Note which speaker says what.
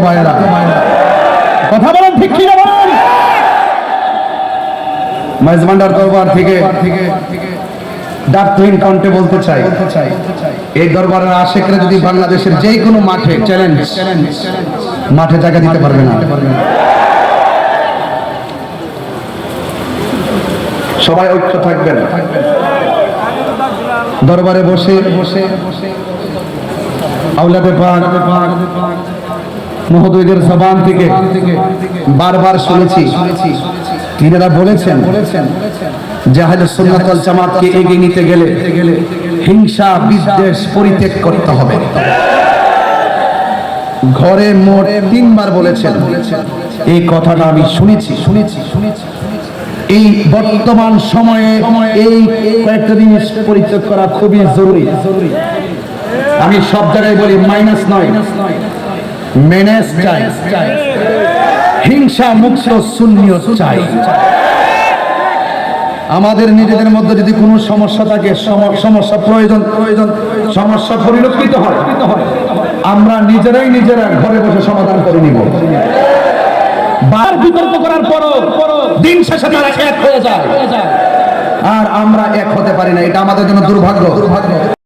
Speaker 1: ভাইরা, কথা বলেন ঠিক কি না বলেন? মেজবান্ডার দরবার থেকে ডাকহীন কণ্ঠে বলতে চাই, এই দরবারের আশেকরা যদি বাংলাদেশের যে কোনো মাঠে চ্যালেঞ্জ, মাঠে জায়গা দিতে পারবে না। সবাই ঐক্য থাকবেন। দরবারে বসে আওলাদে পাক মহোদয়দের জবান থেকে বারবার শুনেছি, তিনারা বলেছেন যে আহলে সুন্নাত ওয়াল জামাতকে এগিয়ে নিতে গেলে হিংসা বিদ্বেষ পরিত্যাগ করতে হবে। ঘরে মোট 3 বার বলেছেন, এই কথাটা আমি শুনেছি। এই বর্তমান সময়ে এই কয়েকটা জিনিস পরিত্যাগ করা খুবই জরুরি। আমি সব জায়গায় বলি মাইনাস নয়, মেনেস চাই, হিংসা মুক্ত সুন্নিয়ত চাই। আমাদের নিজেদের মধ্যে যদি কোনো সমস্যা থাকে, সমস্যা সমস্যা পরিলক্ষিত হয়, আমরা নিজেরা ঘরে বসে সমাধান করে নিব। বার বিতর্ক করার পরও দিন শেষে তারা এক হয়ে যায় আর আমরা এক হতে পারি না, এটা আমাদের জন্য দুর্ভাগ্য।